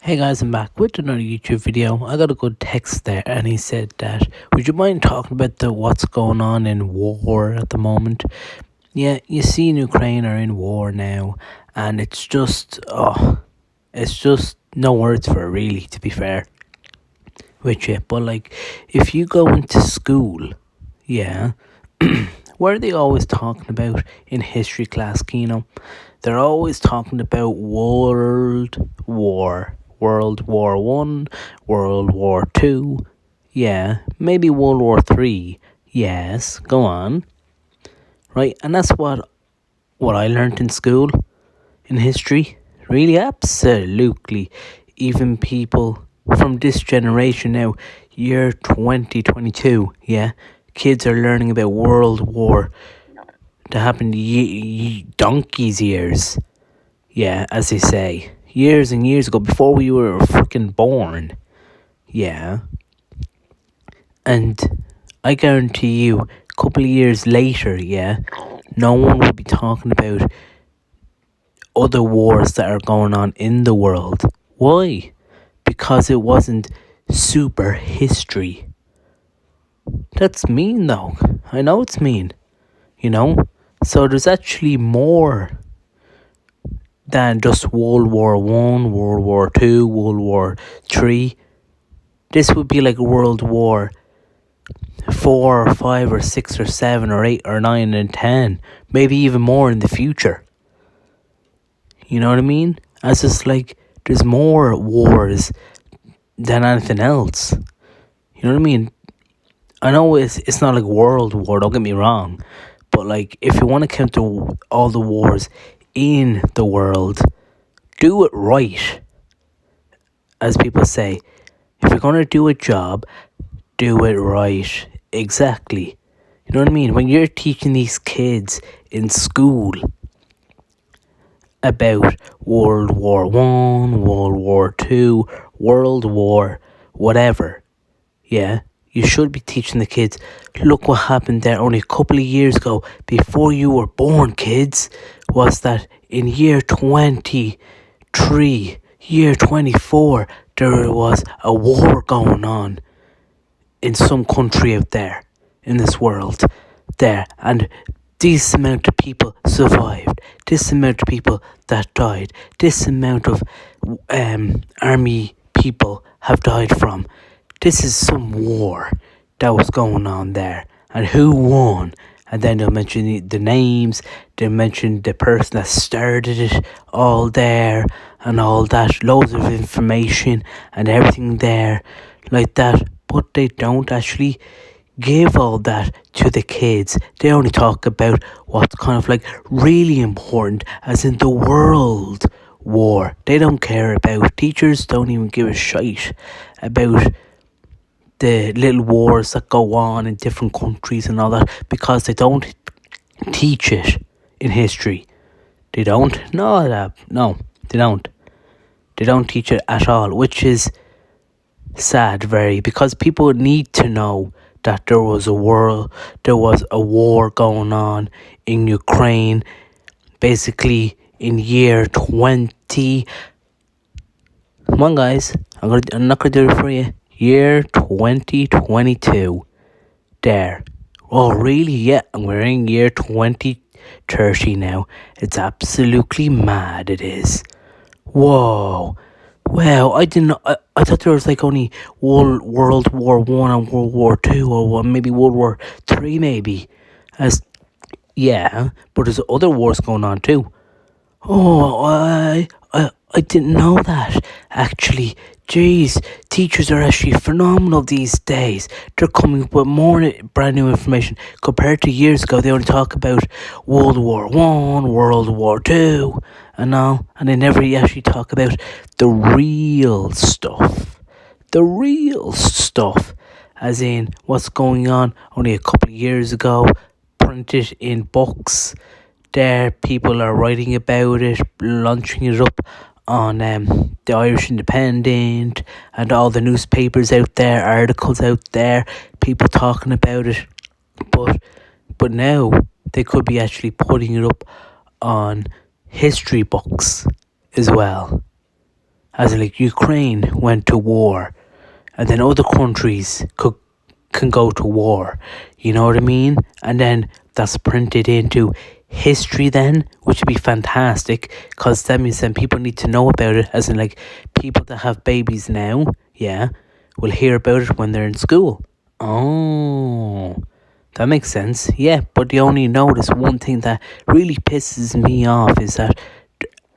Hey guys, I'm back with another YouTube video. I got a good text there, and he said that, would you mind talking about the what's going on in war at the moment? Yeah, you see, in Ukraine are in war now, and it's just no words for it, really, to be fair with you. But like, if you go into school, yeah, what are they always talking about in history class, Kino? They're always talking about World War One, World War Two, yeah, maybe World War Three. Yes, go on, right? And that's what I learnt in school in history. Really, absolutely. Even people from this generation now, year 2022, yeah, kids are learning about World War that happened donkey's years. Yeah, as they say, years and years ago, before we were freaking born. Yeah. And I guarantee you, a couple of years later, yeah, no one will be talking about other wars that are going on in the world. Why? Because it wasn't super history. That's mean, though. I know it's mean, you know? So there's actually more than just World War One, World War Two, World War Three. This would be like World War 4 or 5 or 6 or 7 or 8 or 9 and 10, maybe even more in the future. You know what I mean? As it's like there's more wars than anything else. You know what I mean? I know it's not like World War, don't get me wrong, but like if you want to count all the wars in the world, do it right. As people say, if you're going to do a job, do it right. Exactly. You know what I mean? When you're teaching these kids in school about World War One, World War Two, World War whatever, yeah, you should be teaching the kids, look what happened there only a couple of years ago, before you were born, kids, was that in year 23, year 24, there was a war going on in some country out there in this world there, and this amount of people survived, this amount of people that died, this amount of army people have died from. This is some war that was going on there, and who won. And then they'll mention the names, they'll mention the person that started it all there, and all that, loads of information and everything there like that. But they don't actually give all that to the kids. They only talk about what's kind of like really important, as in the world war. They don't care about, teachers don't even give a shite about the little wars that go on in different countries and all that, because they don't teach it in history. They don't. No, they don't. They don't teach it at all, which is sad, very, because people need to know that there was a war going on in Ukraine, basically in year 20. Come on, guys, I'm not gonna do it for you. Year 2022. There. Oh, really? Yeah, and we're in year 2030 now. It's absolutely mad, it is. Whoa. Well, I didn't. I thought there was like only World War One and World War Two, or maybe World War Three, maybe. As yeah, but there's other wars going on too. Oh, I didn't know that. Actually, jeez, teachers are actually phenomenal these days. They're coming up with more brand new information compared to years ago. They only talk about World War One, World War Two, and all, and they never actually talk about the real stuff. The real stuff, as in what's going on only a couple of years ago, printed in books. There, people are writing about it, launching it up on the Irish Independent and all the newspapers out there, articles out there, people talking about it. But now they could be actually putting it up on history books as well. as in like Ukraine went to war, and then other countries can go to war. You know what I mean? And then that's printed into history then, which would be fantastic, because that means then people need to know about it, as in like people that have babies now, yeah, will hear about it when they're in school. Oh, that makes sense. Yeah, but you only notice one thing that really pisses me off is that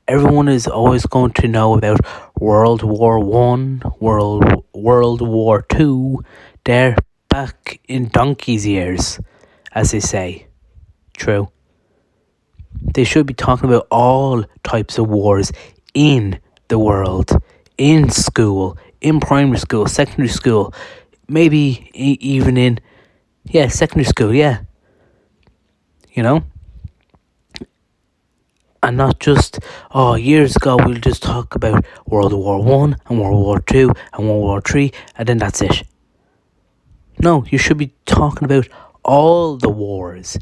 everyone is always going to know about World War One, World War Two. They're back in donkey's years, as they say. True. They should be talking about all types of wars in the world, in school, in primary school, secondary school, maybe even in, secondary school, yeah. You know? And not just, years ago we'll just talk about World War One and World War Two and World War Three, and then that's it. No, you should be talking about all the wars.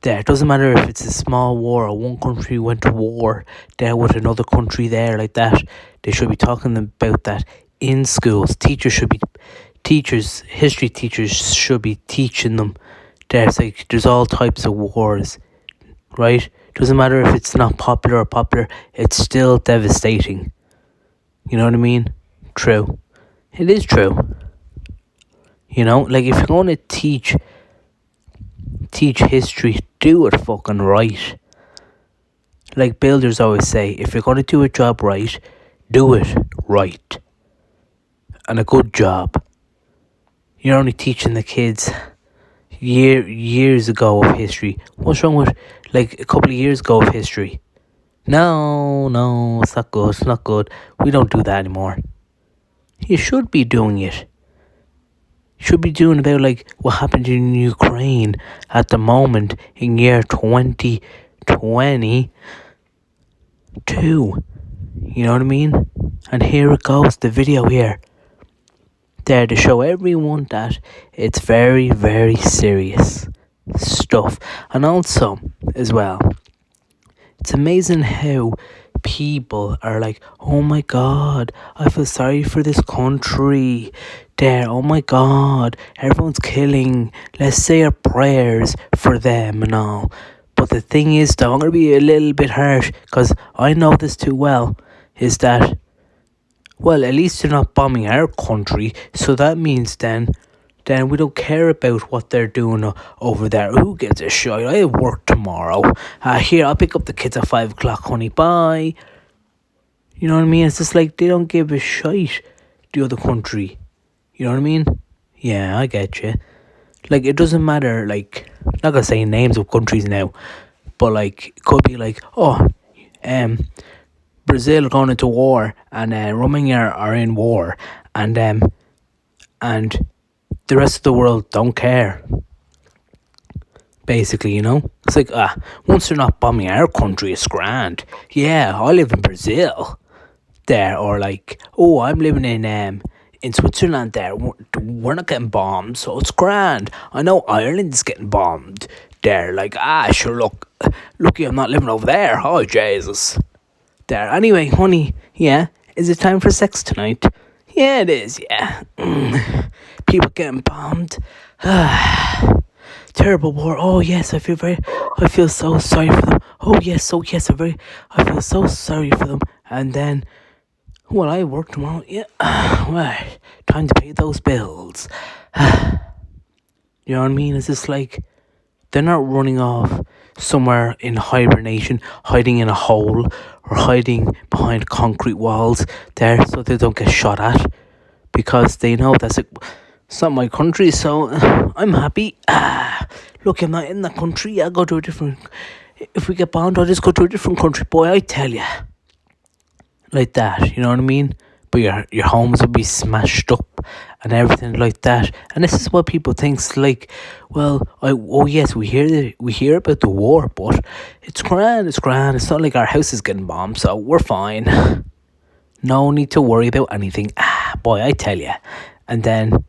There, it doesn't matter if it's a small war or one country went to war there with another country there like that. They should be talking about that in schools. History teachers should be teaching them. There's all types of wars, right? Doesn't matter if it's not popular or popular, it's still devastating. You know what I mean? True. It is true. You know, like if you're going to teach history, do it fucking right. Like builders always say, if you're going to do a job right, do it right. And a good job. You're only teaching the kids years ago of history. What's wrong with like a couple of years ago of history? No, it's not good. We don't do that anymore. You should be doing it. Should be doing about like what happened in Ukraine at the moment in year 2022. You know what I mean? And here it goes, the video here. There to show everyone that it's very, very serious stuff. And also, as well, it's amazing how people are like, oh my god, I feel sorry for this country. There, oh my god, everyone's killing. Let's say our prayers for them and all. But the thing is, though, I'm going to be a little bit harsh, because I know this too well, is that, well, at least they're not bombing our country, so that means then we don't care about what they're doing over there. Who gives a shit? I have work tomorrow. Here, I'll pick up the kids at 5 o'clock, honey, bye. You know what I mean? It's just like they don't give a shit, the other country. You know what I mean? Yeah, I get you. Like, it doesn't matter, like, I'm not going to say names of countries now, but, like, it could be like, Brazil going into war, and Romania are in war, and the rest of the world don't care. Basically, you know? It's like, once they're not bombing our country, it's grand. Yeah, I live in Brazil. There, or like, I'm living in Switzerland there. We're not getting bombed, so it's grand. I know Ireland's getting bombed there. Like, sure, lucky I'm not living over there. Oh, Jesus. There. Anyway, honey, yeah, is it time for sex tonight? Yeah, it is, yeah. People getting bombed. Terrible war. Oh, yes, I feel so sorry for them. Oh, yes, I feel so sorry for them. And then, well, I work tomorrow. Yeah, well, time to pay those bills. You know what I mean? It's just like, they're not running off somewhere in hibernation, hiding in a hole, or hiding behind concrete walls there so they don't get shot at, because they know it's not my country, so I'm happy. Look, I'm not in that country. I'll go to a different. If we get bombed, I'll just go to a different country, boy. I tell you, like that. You know what I mean? But your homes will be smashed up and everything like that. And this is what people think. Like, well, yes, we hear about the war, but it's grand. It's not like our house is getting bombed, so we're fine. No need to worry about anything. Boy, I tell you. And then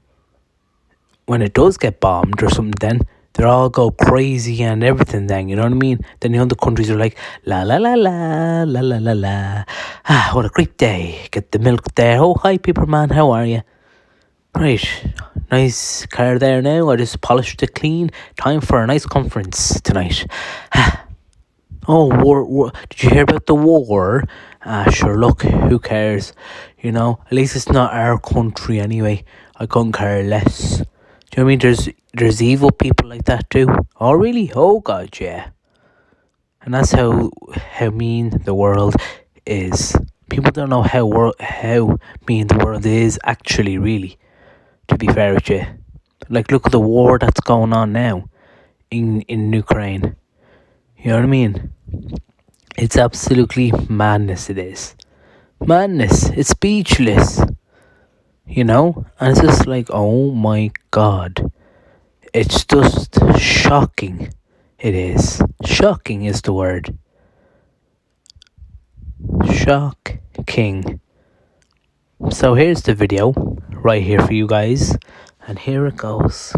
when it does get bombed or something, then they all go crazy and everything then, you know what I mean? Then the other countries are like, la la la la, la la la la. What a great day. Get the milk there. Oh, hi, Paperman. How are you? Right. Nice car there now. I just polished it clean. Time for a nice conference tonight. Oh, war. Did you hear about the war? Sure, look, who cares? You know, at least it's not our country anyway. I couldn't care less. Do you know what I mean? There's evil people like that too. Oh, really? Oh, God, yeah. And that's how mean the world is. People don't know how mean the world is actually, really, to be fair with you. Like, look at the war that's going on now in Ukraine. You know what I mean? It's absolutely madness, it is. Madness. It's speechless. You know? And it's just like, oh my God. It's just shocking. It is. Shocking is the word. Shocking. So here's the video right here for you guys. And here it goes.